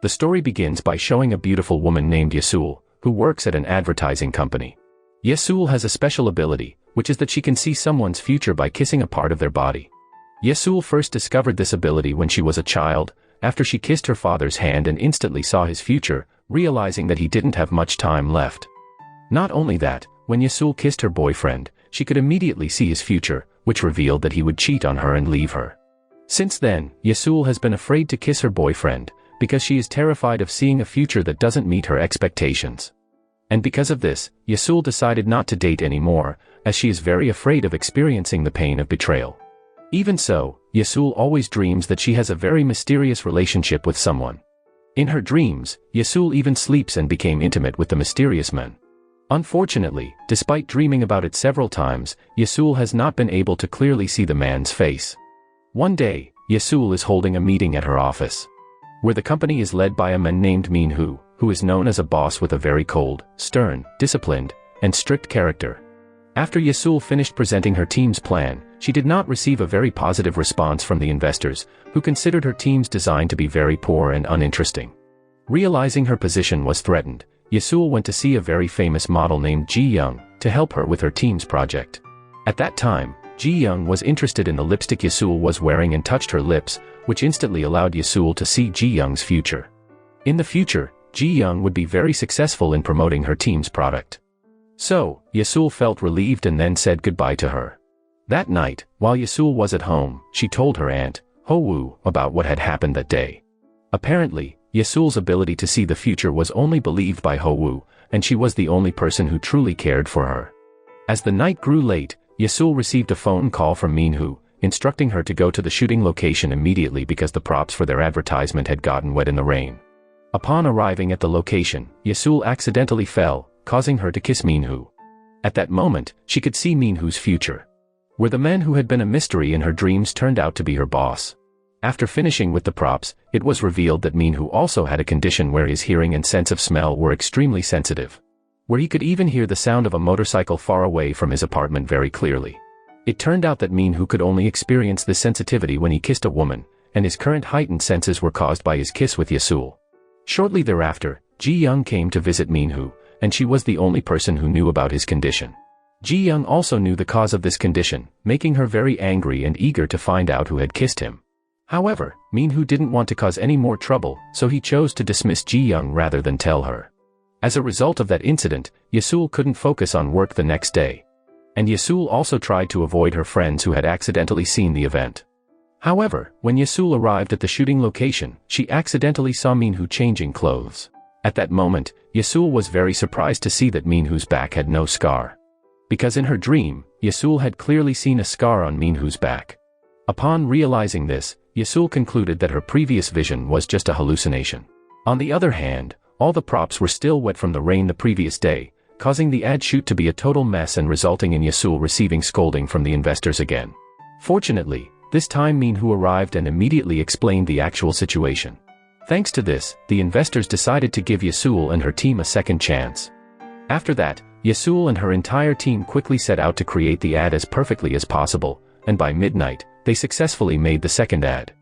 The story begins by showing a beautiful woman named Ye-sool, who works at an advertising company. Ye-sool has a special ability, which is that she can see someone's future by kissing a part of their body. Ye-sool first discovered this ability when she was a child, after she kissed her father's hand and instantly saw his future, realizing that he didn't have much time left. Not only that, when Ye-sool kissed her boyfriend, she could immediately see his future, which revealed that he would cheat on her and leave her. Since then, Ye-sool has been afraid to kiss her boyfriend, because she is terrified of seeing a future that doesn't meet her expectations. And because of this, Ye-sool decided not to date anymore, as she is very afraid of experiencing the pain of betrayal. Even so, Ye-sool always dreams that she has a very mysterious relationship with someone. In her dreams, Ye-sool even sleeps and became intimate with the mysterious man. Unfortunately, despite dreaming about it several times, Ye-sool has not been able to clearly see the man's face. One day, Ye-sool is holding a meeting at her office, where the company is led by a man named Min-hoo, who is known as a boss with a very cold, stern, disciplined, and strict character. After Ye-sool finished presenting her team's plan, she did not receive a very positive response from the investors, who considered her team's design to be very poor and uninteresting. Realizing her position was threatened, Ye-sool went to see a very famous model named Ji-young to help her with her team's project. At that time, Ji-young was interested in the lipstick Ye-sool was wearing and touched her lips, which instantly allowed Ye-sool to see Ji-young's future. In the future, Ji-young would be very successful in promoting her team's product. So, Ye-sool felt relieved and then said goodbye to her. That night, while Ye-sool was at home, she told her aunt, Ho-woo, about what had happened that day. Apparently, Ye-sool's ability to see the future was only believed by Ho-woo, and she was the only person who truly cared for her. As the night grew late, Ye-sool received a phone call from Min-hoo, instructing her to go to the shooting location immediately because the props for their advertisement had gotten wet in the rain. Upon arriving at the location, Ye-sool accidentally fell, causing her to kiss Min-hoo. At that moment, she could see Min-hoo's future, where the man who had been a mystery in her dreams turned out to be her boss. After finishing with the props, it was revealed that Min-hoo also had a condition where his hearing and sense of smell were extremely sensitive, where he could even hear the sound of a motorcycle far away from his apartment very clearly. It turned out that Min-hoo could only experience this sensitivity when he kissed a woman, and his current heightened senses were caused by his kiss with Ye-sool. Shortly thereafter, Ji-young came to visit Min-hoo, and she was the only person who knew about his condition. Ji-young also knew the cause of this condition, making her very angry and eager to find out who had kissed him. However, Min-hoo didn't want to cause any more trouble, so he chose to dismiss Ji-young rather than tell her. As a result of that incident, Ye-sool couldn't focus on work the next day. And Ye-sool also tried to avoid her friends who had accidentally seen the event. However, when Ye-sool arrived at the shooting location, she accidentally saw Min-hoo changing clothes. At that moment, Ye-sool was very surprised to see that Min-hoo's back had no scar. Because in her dream, Ye-sool had clearly seen a scar on Min-hoo's back. Upon realizing this, Ye-sool concluded that her previous vision was just a hallucination. On the other hand, all the props were still wet from the rain the previous day, causing the ad shoot to be a total mess and resulting in Ye-sool receiving scolding from the investors again. Fortunately, this time Min-hoo arrived and immediately explained the actual situation. Thanks to this, the investors decided to give Ye-sool and her team a second chance. After that, Ye-sool and her entire team quickly set out to create the ad as perfectly as possible, and by midnight, they successfully made the second ad.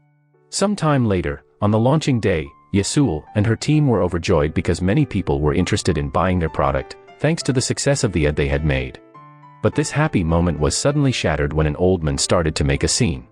Sometime later, on the launching day, Ye-sool and her team were overjoyed because many people were interested in buying their product, thanks to the success of the ad they had made. But this happy moment was suddenly shattered when an old man started to make a scene.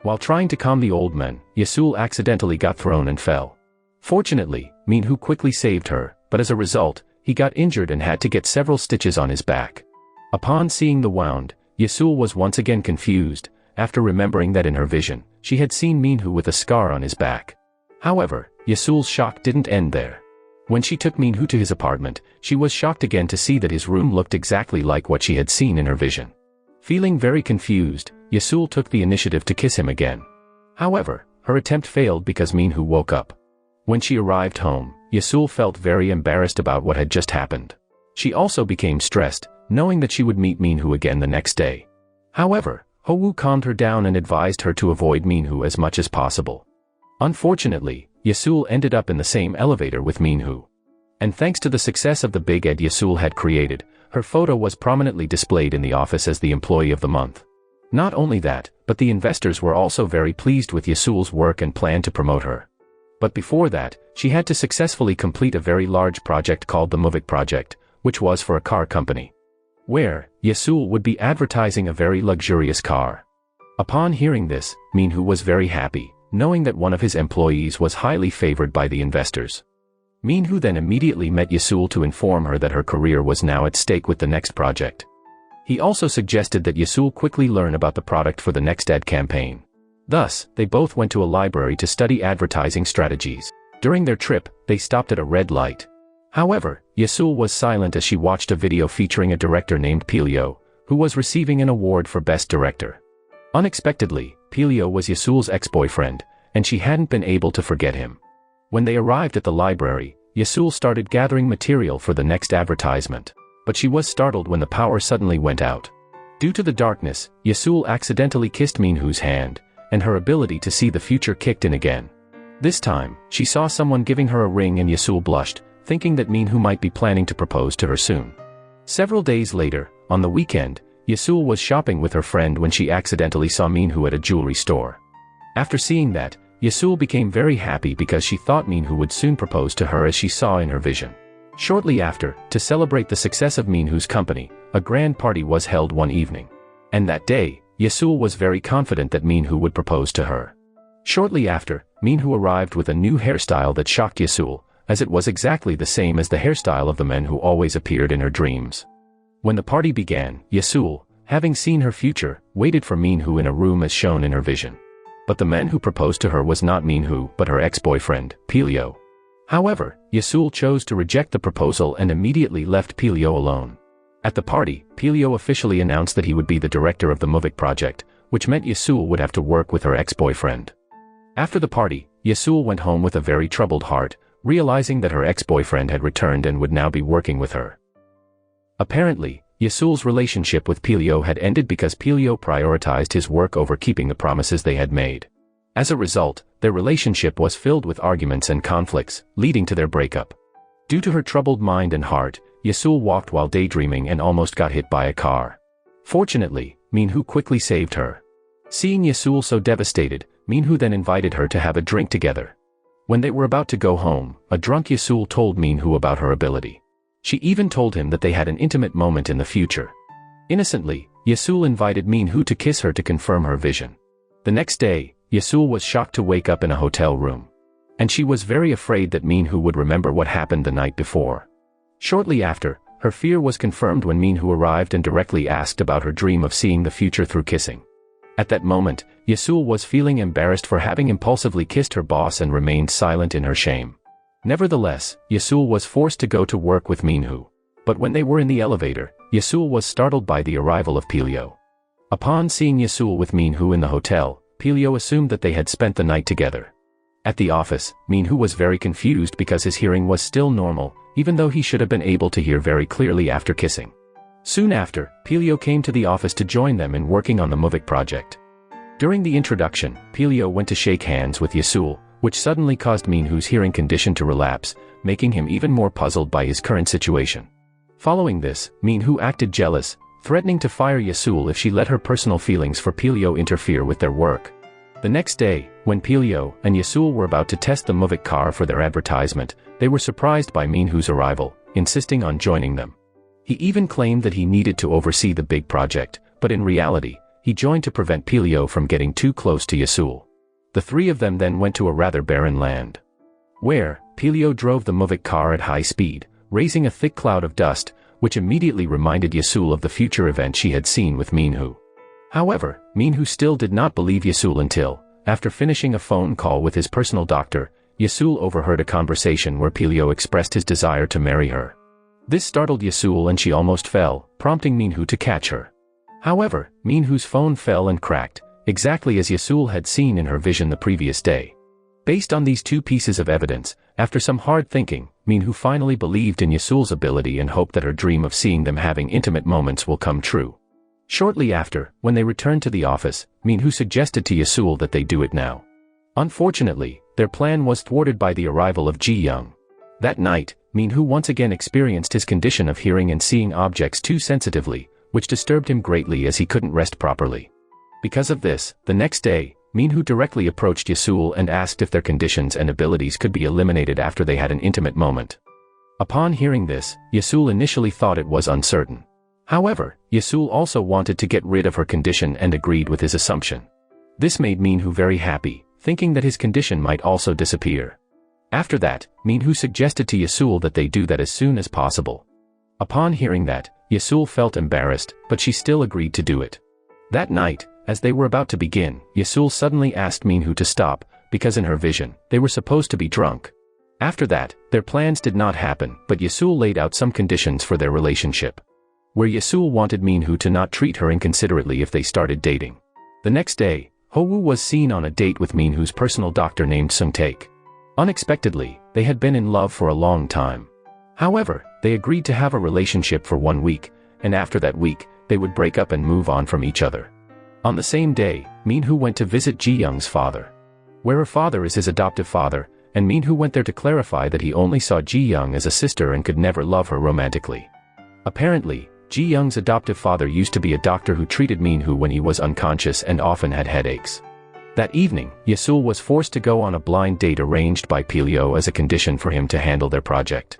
While trying to calm the old man, Ye-sool accidentally got thrown and fell. Fortunately, Min-hoo quickly saved her, but as a result, he got injured and had to get several stitches on his back. Upon seeing the wound, Ye-sool was once again confused, after remembering that in her vision, she had seen Min-hoo with a scar on his back. However, Ye-sool's shock didn't end there. When she took Min-hoo to his apartment, she was shocked again to see that his room looked exactly like what she had seen in her vision. Feeling very confused, Ye-sool took the initiative to kiss him again. However, her attempt failed because Min-hoo woke up. When she arrived home, Ye-sool felt very embarrassed about what had just happened. She also became stressed, knowing that she would meet Min-hoo again the next day. However, Ho-woo calmed her down and advised her to avoid Min-hoo as much as possible. Unfortunately, Ye-sool ended up in the same elevator with Min-hoo. And thanks to the success of the big ad Ye-sool had created, her photo was prominently displayed in the office as the Employee of the Month. Not only that, but the investors were also very pleased with Ye-sool's work and planned to promote her. But before that, she had to successfully complete a very large project called the Muvik project, which was for a car company, where Ye-sool would be advertising a very luxurious car. Upon hearing this, Min-hoo was very happy, knowing that one of his employees was highly favored by the investors. Min-hoo then immediately met Ye-sool to inform her that her career was now at stake with the next project. He also suggested that Ye-sool quickly learn about the product for the next ad campaign. Thus, they both went to a library to study advertising strategies. During their trip, they stopped at a red light. However, Ye-sool was silent as she watched a video featuring a director named Lee Pil-yo, who was receiving an award for Best Director. Unexpectedly, Lee Pil-yo was Ye-sool's ex-boyfriend, and she hadn't been able to forget him. When they arrived at the library, Ye-sool started gathering material for the next advertisement. But she was startled when the power suddenly went out. Due to the darkness, Ye-sool accidentally kissed Min-hoo's hand, and her ability to see the future kicked in again. This time, she saw someone giving her a ring and Ye-sool blushed, thinking that Min-hoo might be planning to propose to her soon. Several days later, on the weekend, Ye-sool was shopping with her friend when she accidentally saw Min-hoo at a jewelry store. After seeing that, Ye-sool became very happy because she thought Min-hoo would soon propose to her as she saw in her vision. Shortly after, to celebrate the success of Min-hoo's company, a grand party was held one evening. And that day, Ye-sool was very confident that Min-hoo would propose to her. Shortly after, Min-hoo arrived with a new hairstyle that shocked Ye-sool, as it was exactly the same as the hairstyle of the men who always appeared in her dreams. When the party began, Ye-sool, having seen her future, waited for Min-hoo in a room as shown in her vision. But the man who proposed to her was not Min-hoo but her ex-boyfriend, Lee Pil-yo. However, Ye-sool chose to reject the proposal and immediately left Lee Pil-yo alone. At the party, Lee Pil-yo officially announced that he would be the director of the Muvik project, which meant Ye-sool would have to work with her ex-boyfriend. After the party, Ye-sool went home with a very troubled heart, realizing that her ex-boyfriend had returned and would now be working with her. Apparently, Ye-sool's relationship with Lee Pil-yo had ended because Lee Pil-yo prioritized his work over keeping the promises they had made. As a result, their relationship was filled with arguments and conflicts, leading to their breakup. Due to her troubled mind and heart, Ye-sool walked while daydreaming and almost got hit by a car. Fortunately, Min-hoo quickly saved her. Seeing Ye-sool so devastated, Min-hoo then invited her to have a drink together. When they were about to go home, a drunk Ye-sool told Min-hoo about her ability. She even told him that they had an intimate moment in the future. Innocently, Ye-sool invited Min-hoo to kiss her to confirm her vision. The next day, Ye-sool was shocked to wake up in a hotel room. And she was very afraid that Min-hoo would remember what happened the night before. Shortly after, her fear was confirmed when Min-hoo arrived and directly asked about her dream of seeing the future through kissing. At that moment, Ye-sool was feeling embarrassed for having impulsively kissed her boss and remained silent in her shame. Nevertheless, Ye-sool was forced to go to work with Min-hoo. But when they were in the elevator, Ye-sool was startled by the arrival of Lee Pil-yo. Upon seeing Ye-sool with Min-hoo in the hotel, Lee Pil-yo assumed that they had spent the night together. At the office, Min-hoo was very confused because his hearing was still normal, even though he should have been able to hear very clearly after kissing. Soon after, Lee Pil-yo came to the office to join them in working on the Muvik project. During the introduction, Lee Pil-yo went to shake hands with Ye-sool, which suddenly caused Min-hoo's hearing condition to relapse, making him even more puzzled by his current situation. Following this, Min-hoo acted jealous, threatening to fire Ye-sool if she let her personal feelings for Lee Pil-yo interfere with their work. The next day, when Lee Pil-yo and Ye-sool were about to test the Muvik car for their advertisement, they were surprised by Min-hoo's arrival, insisting on joining them. He even claimed that he needed to oversee the big project, but in reality, he joined to prevent Lee Pil-yo from getting too close to Ye-sool. The three of them then went to a rather barren land, where Lee Pil-yo drove the Muvik car at high speed, raising a thick cloud of dust, which immediately reminded Ye-sool of the future event she had seen with Min-hoo. However, Min-hoo still did not believe Ye-sool until, after finishing a phone call with his personal doctor, Ye-sool overheard a conversation where Lee Pil-yo expressed his desire to marry her. This startled Ye-sool and she almost fell, prompting Min-hoo to catch her. However, Min-hoo's phone fell and cracked, exactly as Ye-sool had seen in her vision the previous day. Based on these two pieces of evidence, after some hard thinking, Min-hoo finally believed in Ye-sool's ability and hoped that her dream of seeing them having intimate moments will come true. Shortly after, when they returned to the office, Min-hoo suggested to Ye-sool that they do it now. Unfortunately, their plan was thwarted by the arrival of Ji-young. That night, Min-hoo once again experienced his condition of hearing and seeing objects too sensitively, which disturbed him greatly as he couldn't rest properly. Because of this, the next day, Min-hoo directly approached Ye-sool and asked if their conditions and abilities could be eliminated after they had an intimate moment. Upon hearing this, Ye-sool initially thought it was uncertain. However, Ye-sool also wanted to get rid of her condition and agreed with his assumption. This made Min-hoo very happy, thinking that his condition might also disappear. After that, Min-hoo suggested to Ye-sool that they do that as soon as possible. Upon hearing that, Ye-sool felt embarrassed, but she still agreed to do it. That night, as they were about to begin, Ye-sool suddenly asked Min-hoo to stop, because in her vision, they were supposed to be drunk. After that, their plans did not happen, but Ye-sool laid out some conditions for their relationship. Where Ye-sool wanted Min-hoo to not treat her inconsiderately if they started dating. The next day, Ho-woo was seen on a date with Min-hoo's personal doctor named Sung-taek. Unexpectedly, they had been in love for a long time. However, they agreed to have a relationship for 1 week, and after that week, they would break up and move on from each other. On the same day, Min-hoo went to visit Ji-young's father. Where her father is his adoptive father, and Min-hoo went there to clarify that he only saw Ji-young as a sister and could never love her romantically. Apparently, Ji-young's adoptive father used to be a doctor who treated Min-hoo when he was unconscious and often had headaches. That evening, Ye-sool was forced to go on a blind date arranged by Pil-yo as a condition for him to handle their project.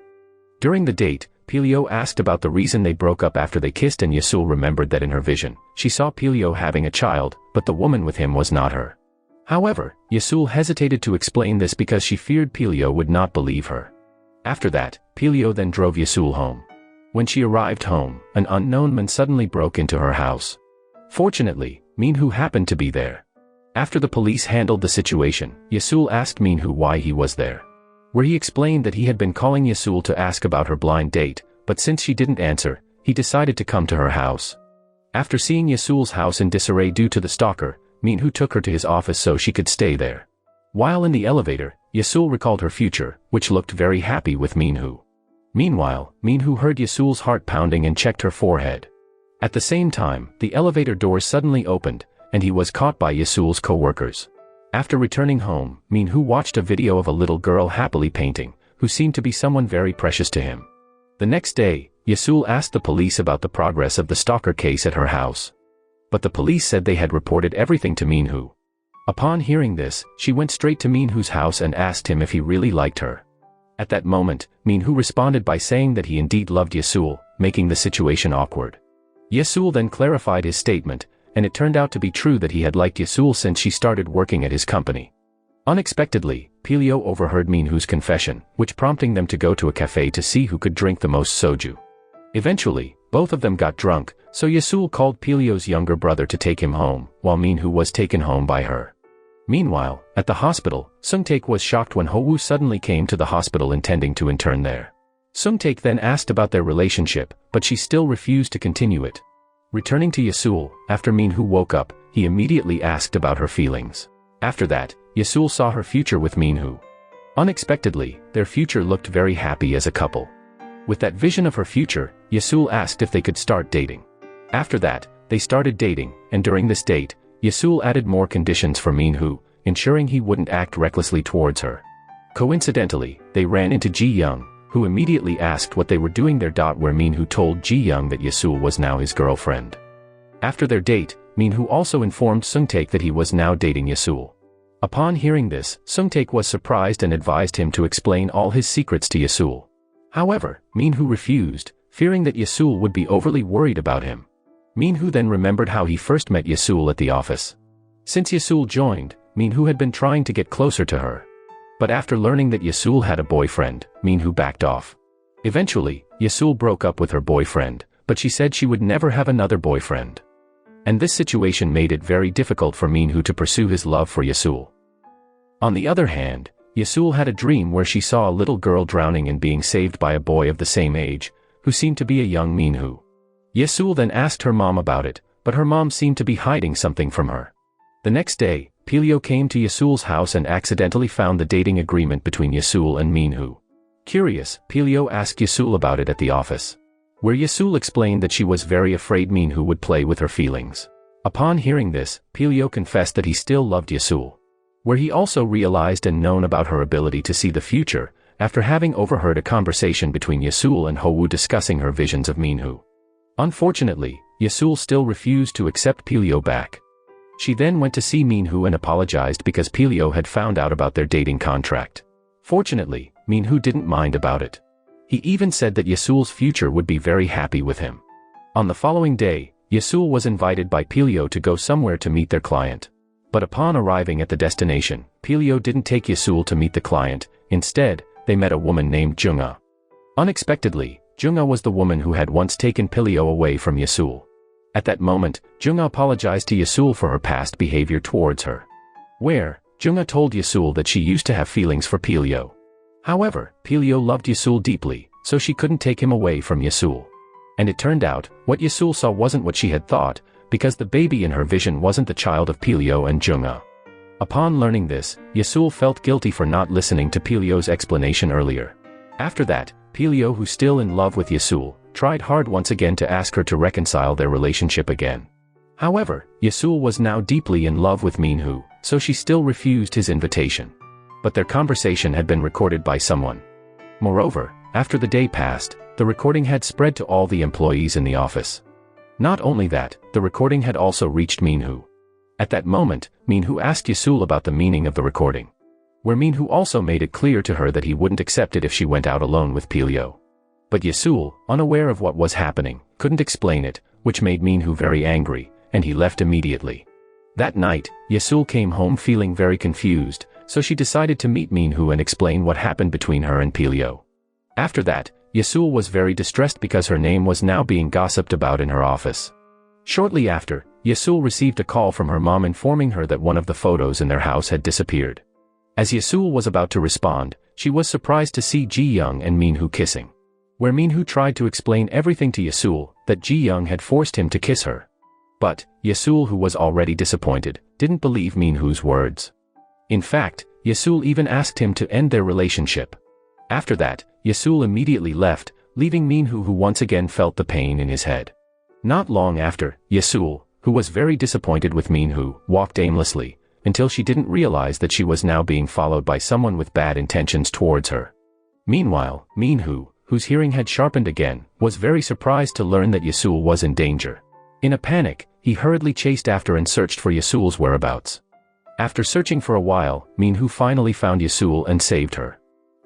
During the date, Pil-yo asked about the reason they broke up after they kissed, and Ye-sool remembered that in her vision, she saw Pil-yo having a child, but the woman with him was not her. However, Ye-sool hesitated to explain this because she feared Pil-yo would not believe her. After that, Pil-yo then drove Ye-sool home. When she arrived home, an unknown man suddenly broke into her house. Fortunately, Min-hoo happened to be there. After the police handled the situation, Ye-sool asked Min-hoo why he was there. Where he explained that he had been calling Ye-sool to ask about her blind date, but since she didn't answer, he decided to come to her house. After seeing Ye-sool's house in disarray due to the stalker, Min-hoo took her to his office so she could stay there. While in the elevator, Ye-sool recalled her future, which looked very happy with Min-hoo. Meanwhile, Min-hoo heard Ye-sool's heart pounding and checked her forehead. At the same time, the elevator doors suddenly opened, and he was caught by Ye-sool's co-workers. After returning home, Min-hoo watched a video of a little girl happily painting, who seemed to be someone very precious to him. The next day, Ye-sool asked the police about the progress of the stalker case at her house. But the police said they had reported everything to Min-hoo. Upon hearing this, she went straight to Min-hoo's house and asked him if he really liked her. At that moment, Min-hoo responded by saying that he indeed loved Ye-sool, making the situation awkward. Ye-sool then clarified his statement, and it turned out to be true that he had liked Ye-sool since she started working at his company. Unexpectedly, Pil-yo overheard Min-hoo's confession, which prompting them to go to a cafe to see who could drink the most soju. Eventually, both of them got drunk, so Ye-sool called Pil-yo's younger brother to take him home, while Min-hoo was taken home by her. Meanwhile, at the hospital, Sung-taek was shocked when Ho-woo suddenly came to the hospital intending to intern there. Sung-taek then asked about their relationship, but she still refused to continue it. Returning to Ye-sool, after Min-hoo woke up, he immediately asked about her feelings. After that, Ye-sool saw her future with Min-hoo. Unexpectedly, their future looked very happy as a couple. With that vision of her future, Ye-sool asked if they could start dating. After that, they started dating, and during this date, Ye-sool added more conditions for Min-hoo, ensuring he wouldn't act recklessly towards her. Coincidentally, they ran into Ji-young, who immediately asked what they were doing there. Where Min-hoo told Ji-young that Ye-sool was now his girlfriend. After their date, Min-hoo also informed Sung-taek that he was now dating Ye-sool. Upon hearing this, Sung-taek was surprised and advised him to explain all his secrets to Ye-sool. However, Min-hoo refused, fearing that Ye-sool would be overly worried about him. Min-hoo then remembered how he first met Ye-sool at the office. Since Ye-sool joined, Min-hoo had been trying to get closer to her. But after learning that Ye-sool had a boyfriend, Min-hoo backed off. Eventually, Ye-sool broke up with her boyfriend, but she said she would never have another boyfriend. And this situation made it very difficult for Min-hoo to pursue his love for Ye-sool. On the other hand, Ye-sool had a dream where she saw a little girl drowning and being saved by a boy of the same age, who seemed to be a young Min-hoo. Ye-sool then asked her mom about it, but her mom seemed to be hiding something from her. The next day, Pil-yo came to Ye-sool's house and accidentally found the dating agreement between Ye-sool and Min-hoo. Curious, Pil-yo asked Ye-sool about it at the office. Where Ye-sool explained that she was very afraid Min-hoo would play with her feelings. Upon hearing this, Pil-yo confessed that he still loved Ye-sool. Where he also realized and known about her ability to see the future, after having overheard a conversation between Ye-sool and Ho-woo discussing her visions of Min-hoo. Unfortunately, Ye-sool still refused to accept Pil-yo back. She then went to see Min-hoo and apologized because Pil-yo had found out about their dating contract. Fortunately, Min-hoo didn't mind about it. He even said that Ye-sool's future would be very happy with him. On the following day, Ye-sool was invited by Pil-yo to go somewhere to meet their client. But upon arriving at the destination, Pil-yo didn't take Ye-sool to meet the client. Instead, they met a woman named Jung-ah. Unexpectedly, Jung-ah was the woman who had once taken Pil-yo away from Ye-sool. At that moment, Jung-ah apologized to Ye-sool for her past behavior towards her. Jung-ah told Ye-sool that she used to have feelings for Pil-yo. However, Pil-yo loved Ye-sool deeply, so she couldn't take him away from Ye-sool. And it turned out, what Ye-sool saw wasn't what she had thought, because the baby in her vision wasn't the child of Pil-yo and Jung-ah. Upon learning this, Ye-sool felt guilty for not listening to Pil-yo's explanation earlier. After that, Pil-yo, who's still in love with Ye-sool, tried hard once again to ask her to reconcile their relationship again. However, Ye-sool was now deeply in love with Min-hoo, so she still refused his invitation. But their conversation had been recorded by someone. Moreover, after the day passed, the recording had spread to all the employees in the office. Not only that, the recording had also reached Min-hoo. At that moment, Min-hoo asked Ye-sool about the meaning of the recording. Where Min-hoo also made it clear to her that he wouldn't accept it if she went out alone with Pil-yo. But Ye-sool, unaware of what was happening, couldn't explain it, which made Min-hoo very angry, and he left immediately. That night, Ye-sool came home feeling very confused, so she decided to meet Min-hoo and explain what happened between her and Pil-yo. After that, Ye-sool was very distressed because her name was now being gossiped about in her office. Shortly after, Ye-sool received a call from her mom informing her that one of the photos in their house had disappeared. As Ye-sool was about to respond, she was surprised to see Ji-young and Min-hoo kissing. Where Min-hoo tried to explain everything to Ye-sool, that Ji-young had forced him to kiss her. But, Ye-sool, who was already disappointed, didn't believe Min-hoo's words. In fact, Ye-sool even asked him to end their relationship. After that, Ye-sool immediately left, leaving Min-hoo, who once again felt the pain in his head. Not long after, Ye-sool, who was very disappointed with Min-hoo, walked aimlessly, until she didn't realize that she was now being followed by someone with bad intentions towards her. Meanwhile, Min-hoo, whose hearing had sharpened again, was very surprised to learn that Ye-sool was in danger. In a panic, he hurriedly chased after and searched for Ye-sool's whereabouts. After searching for a while, Min-hoo finally found Ye-sool and saved her.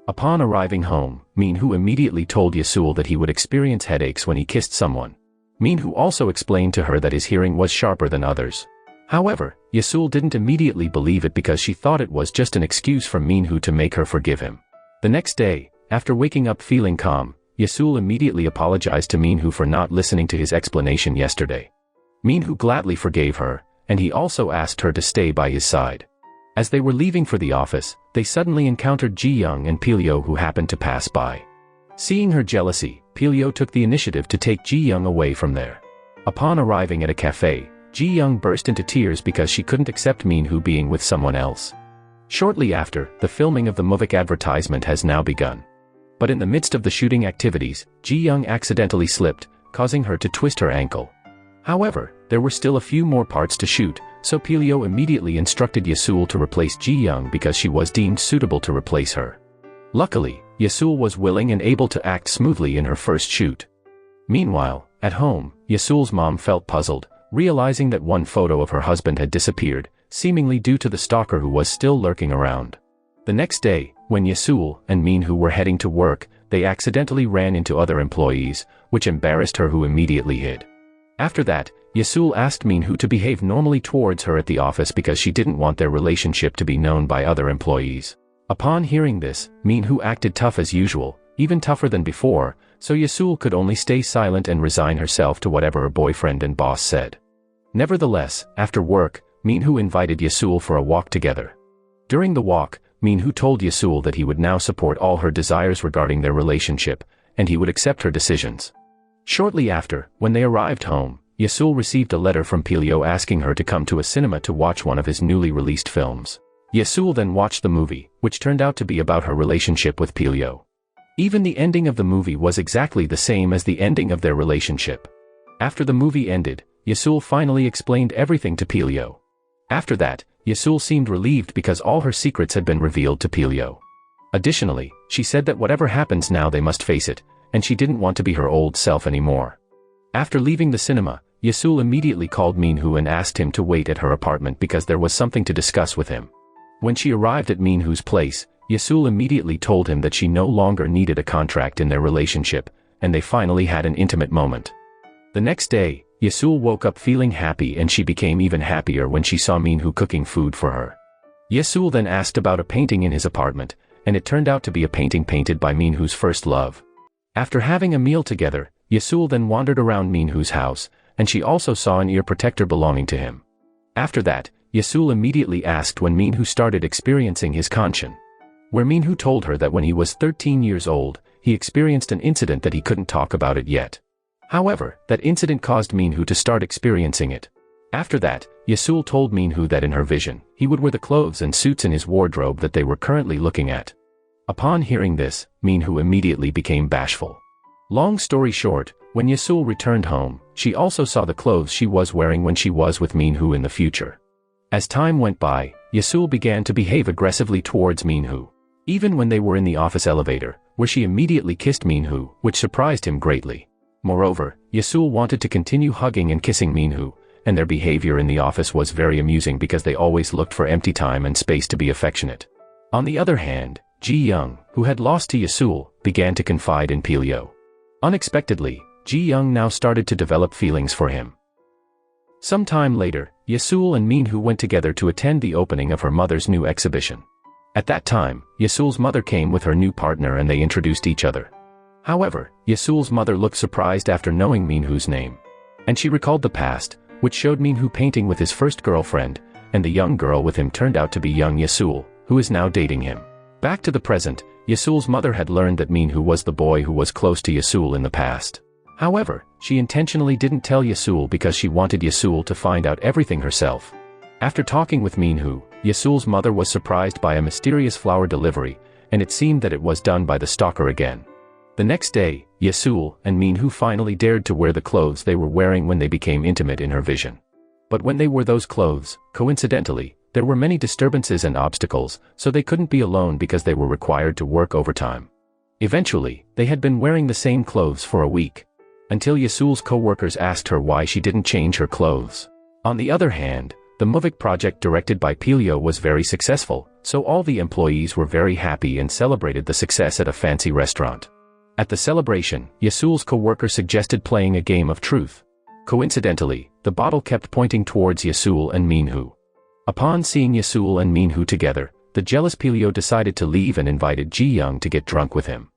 Upon arriving home, Min-hoo immediately told Ye-sool that he would experience headaches when he kissed someone. Min-hoo also explained to her that his hearing was sharper than others. However, Ye-sool didn't immediately believe it because she thought it was just an excuse from Min-hoo to make her forgive him. The next day, after waking up feeling calm, Ye-sool immediately apologized to Min-hoo for not listening to his explanation yesterday. Min-hoo gladly forgave her, and he also asked her to stay by his side. As they were leaving for the office, they suddenly encountered Ji-young and Pil-yo, who happened to pass by. Seeing her jealousy, Pil-yo took the initiative to take Ji-young away from there. Upon arriving at a cafe, Ji-young burst into tears because she couldn't accept Min-hoo being with someone else. Shortly after, the filming of the movie advertisement has now begun. But in the midst of the shooting activities, Ji-young accidentally slipped, causing her to twist her ankle. However, there were still a few more parts to shoot, so Pil-yo immediately instructed Ye-sool to replace Ji-young because she was deemed suitable to replace her. Luckily, Ye-sool was willing and able to act smoothly in her first shoot. Meanwhile, at home, Ye-sool's mom felt puzzled, realizing that one photo of her husband had disappeared, seemingly due to the stalker who was still lurking around. The next day, when Ye-sool and Min-hoo were heading to work, they accidentally ran into other employees, which embarrassed her, who immediately hid. After that, Ye-sool asked Min-hoo to behave normally towards her at the office because she didn't want their relationship to be known by other employees. Upon hearing this, Min-hoo acted tough as usual, even tougher than before, so Ye-sool could only stay silent and resign herself to whatever her boyfriend and boss said. Nevertheless, after work, Min-hoo invited Ye-sool for a walk together. During the walk, Min-hoo told Ye-sool that he would now support all her desires regarding their relationship, and he would accept her decisions. Shortly after, when they arrived home, Ye-sool received a letter from Pil-yo asking her to come to a cinema to watch one of his newly released films. Ye-sool then watched the movie, which turned out to be about her relationship with Pil-yo. Even the ending of the movie was exactly the same as the ending of their relationship. After the movie ended, Ye-sool finally explained everything to Pil-yo. After that, Ye-sool seemed relieved because all her secrets had been revealed to Pil-yo. Additionally, she said that whatever happens now they must face it, and she didn't want to be her old self anymore. After leaving the cinema, Ye-sool immediately called Min-hoo and asked him to wait at her apartment because there was something to discuss with him. When she arrived at Min-hoo's place, Ye-sool immediately told him that she no longer needed a contract in their relationship, and they finally had an intimate moment. The next day, Ye-sool woke up feeling happy, and she became even happier when she saw Min-hoo cooking food for her. Ye-sool then asked about a painting in his apartment, and it turned out to be a painting painted by Min-hoo's first love. After having a meal together, Ye-sool then wandered around Min-hoo's house, and she also saw an ear protector belonging to him. After that, Ye-sool immediately asked when Min-hoo started experiencing his conscience, where Min-hoo told her that when he was 13 years old, he experienced an incident that he couldn't talk about it yet. However, that incident caused Min-hoo to start experiencing it. After that, Ye-sool told Min-hoo that in her vision, he would wear the clothes and suits in his wardrobe that they were currently looking at. Upon hearing this, Min-hoo immediately became bashful. Long story short, when Ye-sool returned home, she also saw the clothes she was wearing when she was with Min-hoo in the future. As time went by, Ye-sool began to behave aggressively towards Min-hoo. Even when they were in the office elevator, where she immediately kissed Min-hoo, which surprised him greatly. Moreover, Ye-sool wanted to continue hugging and kissing Min-hoo, and their behavior in the office was very amusing because they always looked for empty time and space to be affectionate. On the other hand, Ji-young, who had lost to Ye-sool, began to confide in Pil-yo. Unexpectedly, Ji-young now started to develop feelings for him. Some time later, Ye-sool and Min-hoo went together to attend the opening of her mother's new exhibition. At that time, Ye-sool's mother came with her new partner and they introduced each other. However, Ye-sool's mother looked surprised after knowing Min-hoo's name. And she recalled the past, which showed Min-hoo painting with his first girlfriend, and the young girl with him turned out to be young Ye-sool, who is now dating him. Back to the present, Ye-sool's mother had learned that Min-hoo was the boy who was close to Ye-sool in the past. However, she intentionally didn't tell Ye-sool because she wanted Ye-sool to find out everything herself. After talking with Min-hoo, Ye-sool's mother was surprised by a mysterious flower delivery, and it seemed that it was done by the stalker again. The next day, Ye-sool and Min-hoo finally dared to wear the clothes they were wearing when they became intimate in her vision. But when they wore those clothes, coincidentally, there were many disturbances and obstacles, so they couldn't be alone because they were required to work overtime. Eventually, they had been wearing the same clothes for a week, until Ye-sool's co-workers asked her why she didn't change her clothes. On the other hand, the Muvik project directed by Pil-yo was very successful, so all the employees were very happy and celebrated the success at a fancy restaurant. At the celebration, Ye-sool's co-worker suggested playing a game of truth. Coincidentally, the bottle kept pointing towards Ye-sool and Min-hoo. Upon seeing Ye-sool and Min-hoo together, the jealous Pil-yo decided to leave and invited Ji-young to get drunk with him.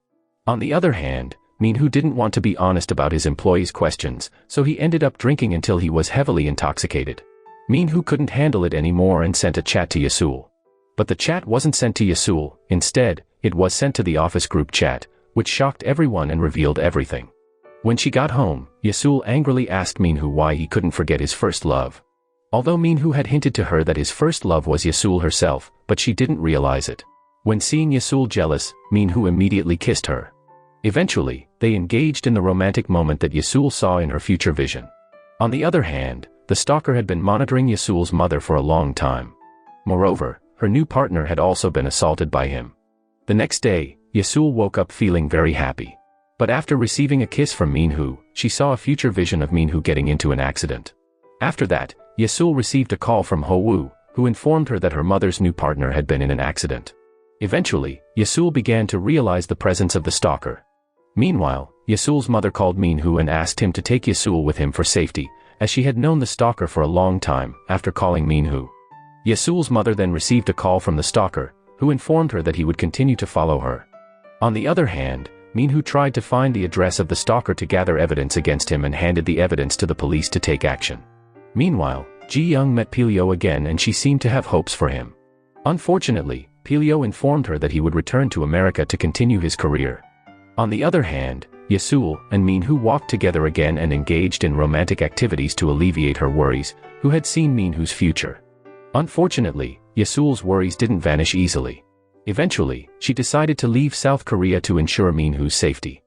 On the other hand, Min-hoo didn't want to be honest about his employees' questions, so he ended up drinking until he was heavily intoxicated. Min-hoo couldn't handle it anymore and sent a chat to Ye-sool. But the chat wasn't sent to Ye-sool, instead, it was sent to the office group chat, which shocked everyone and revealed everything. When she got home, Ye-sool angrily asked Min-hoo why he couldn't forget his first love. Although Min-hoo had hinted to her that his first love was Ye-sool herself, but she didn't realize it. When seeing Ye-sool jealous, Min-hoo immediately kissed her. Eventually, they engaged in the romantic moment that Ye-sool saw in her future vision. On the other hand, the stalker had been monitoring Ye-sool's mother for a long time. Moreover, her new partner had also been assaulted by him. The next day, Ye-sool woke up feeling very happy. But after receiving a kiss from Min-hoo, she saw a future vision of Min-hoo getting into an accident. After that, Ye-sool received a call from Ho-woo, who informed her that her mother's new partner had been in an accident. Eventually, Ye-sool began to realize the presence of the stalker. Meanwhile, Ye-sool's mother called Min-hoo and asked him to take Ye-sool with him for safety, as she had known the stalker for a long time. After calling Min-hoo, Ye-sool's mother then received a call from the stalker, who informed her that he would continue to follow her. On the other hand, Min-hoo tried to find the address of the stalker to gather evidence against him and handed the evidence to the police to take action. Meanwhile, Ji-young met Pil-yo again and she seemed to have hopes for him. Unfortunately, Pil-yo informed her that he would return to America to continue his career. On the other hand, Ye-sool and Min-hoo walked together again and engaged in romantic activities to alleviate her worries, who had seen Min-hoo's future. Unfortunately, Ye-sool's worries didn't vanish easily. Eventually, she decided to leave South Korea to ensure Min-hoo's safety.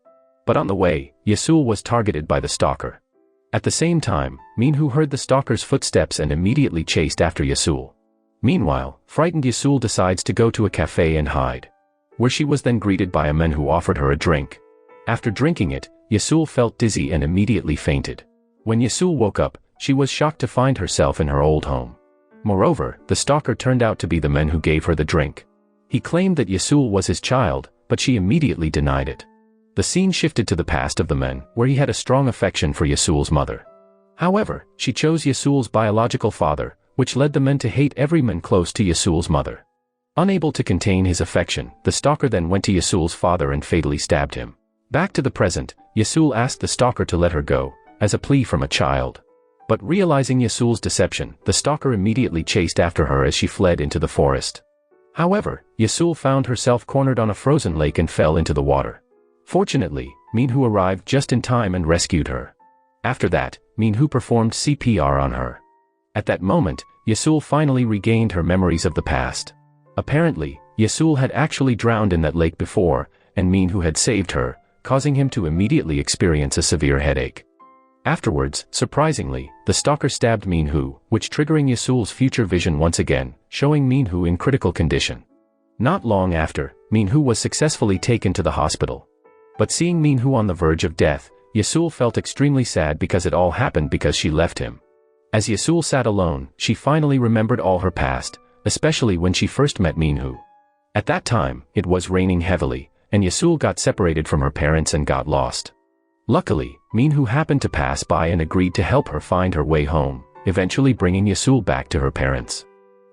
But on the way, Ye-sool was targeted by the stalker. At the same time, Min-hoo heard the stalker's footsteps and immediately chased after Ye-sool. Meanwhile, frightened Ye-sool decides to go to a cafe and hide, where she was then greeted by a man who offered her a drink. After drinking it, Ye-sool felt dizzy and immediately fainted. When Ye-sool woke up, she was shocked to find herself in her old home. Moreover, the stalker turned out to be the man who gave her the drink. He claimed that Ye-sool was his child, but she immediately denied it. The scene shifted to the past of the man, where he had a strong affection for Ye-sool's mother. However, she chose Ye-sool's biological father, which led the man to hate every man close to Ye-sool's mother. Unable to contain his affection, the stalker then went to Ye-sool's father and fatally stabbed him. Back to the present, Ye-sool asked the stalker to let her go, as a plea from a child. But realizing Ye-sool's deception, the stalker immediately chased after her as she fled into the forest. However, Ye-sool found herself cornered on a frozen lake and fell into the water. Fortunately, Min-hoo arrived just in time and rescued her. After that, Min-hoo performed CPR on her. At that moment, Ye-sool finally regained her memories of the past. Apparently, Ye-sool had actually drowned in that lake before, and Min-hoo had saved her, causing him to immediately experience a severe headache. Afterwards, surprisingly, the stalker stabbed Min-hoo, which triggering Ye-sool's future vision once again, showing Min-hoo in critical condition. Not long after, Min-hoo was successfully taken to the hospital. But seeing Min-hoo on the verge of death, Ye-sool felt extremely sad because it all happened because she left him. As Ye-sool sat alone, she finally remembered all her past, especially when she first met Min-hoo. At that time, it was raining heavily, and Ye-sool got separated from her parents and got lost. Luckily, Min-hoo happened to pass by and agreed to help her find her way home, eventually bringing Ye-sool back to her parents.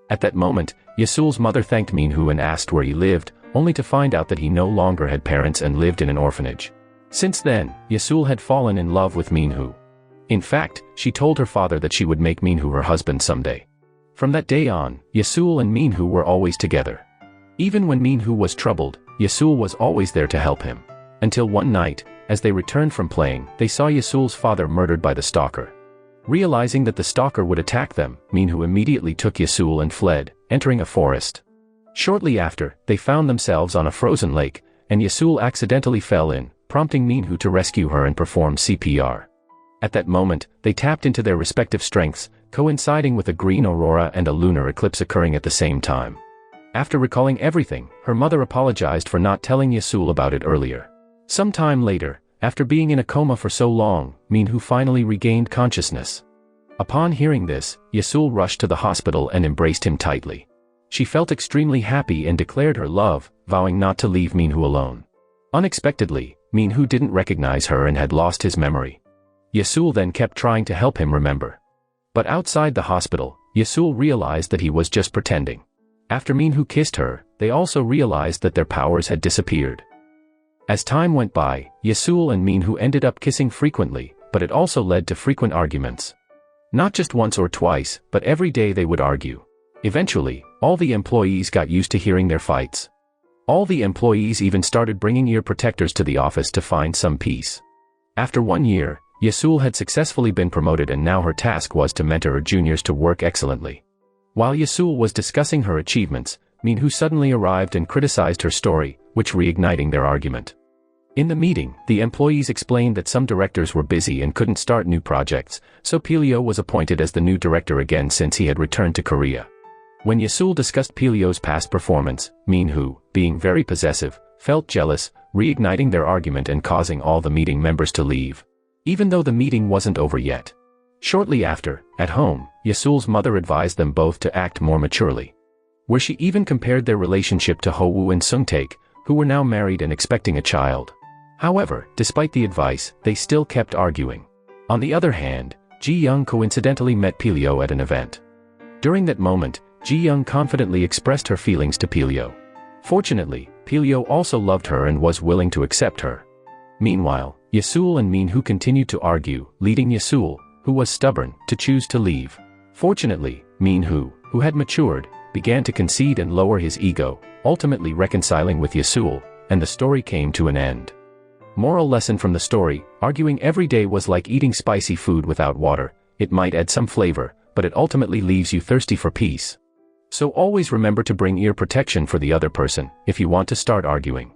At that moment, Ye-sool's mother thanked Min-hoo and asked where he lived, only to find out that he no longer had parents and lived in an orphanage. Since then, Ye-sool had fallen in love with Min-hoo. In fact, she told her father that she would make Min-hoo her husband someday. From that day on, Ye-sool and Min-hoo were always together. Even when Min-hoo was troubled, Ye-sool was always there to help him. Until one night, as they returned from playing, they saw Ye-sool's father murdered by the stalker. Realizing that the stalker would attack them, Min-hoo immediately took Ye-sool and fled, entering a forest. Shortly after, they found themselves on a frozen lake, and Ye-sool accidentally fell in, prompting Min-hoo to rescue her and perform CPR. At that moment, they tapped into their respective strengths, coinciding with a green aurora and a lunar eclipse occurring at the same time. After recalling everything, her mother apologized for not telling Ye-sool about it earlier. Some time later, after being in a coma for so long, Min-hoo finally regained consciousness. Upon hearing this, Ye-sool rushed to the hospital and embraced him tightly. She felt extremely happy and declared her love, vowing not to leave Min-hoo alone. Unexpectedly, Min-hoo didn't recognize her and had lost his memory. Ye-sool then kept trying to help him remember. But outside the hospital, Ye-sool realized that he was just pretending. After Min-hoo kissed her, they also realized that their powers had disappeared. As time went by, Ye-sool and Min-hoo ended up kissing frequently, but it also led to frequent arguments. Not just once or twice, but every day they would argue. Eventually, all the employees got used to hearing their fights. All the employees even started bringing ear protectors to the office to find some peace. After 1 year, Ye-sool had successfully been promoted and now her task was to mentor her juniors to work excellently. While Ye-sool was discussing her achievements, Min-hoo suddenly arrived and criticized her story, which reigniting their argument. In the meeting, the employees explained that some directors were busy and couldn't start new projects, so Pil-yo was appointed as the new director again since he had returned to Korea. When Ye-sool discussed Pil-yo's past performance, Min-hoo, being very possessive, felt jealous, reigniting their argument and causing all the meeting members to leave. Even though the meeting wasn't over yet. Shortly after, at home, Ye-sool's mother advised them both to act more maturely. Where she even compared their relationship to Ho-woo and Sung-taek, who were now married and expecting a child. However, despite the advice, they still kept arguing. On the other hand, Ji-young coincidentally met Pil-yo at an event. During that moment, Ji-young confidently expressed her feelings to Pil-yo. Fortunately, Pil-yo also loved her and was willing to accept her. Meanwhile, Ye-sool and Min-hoo continued to argue, leading Ye-sool, who was stubborn, to choose to leave. Fortunately, Min-hoo, who had matured, began to concede and lower his ego, ultimately reconciling with Ye-sool, and the story came to an end. Moral lesson from the story: arguing every day was like eating spicy food without water. It might add some flavor, but it ultimately leaves you thirsty for peace. So always remember to bring ear protection for the other person if you want to start arguing.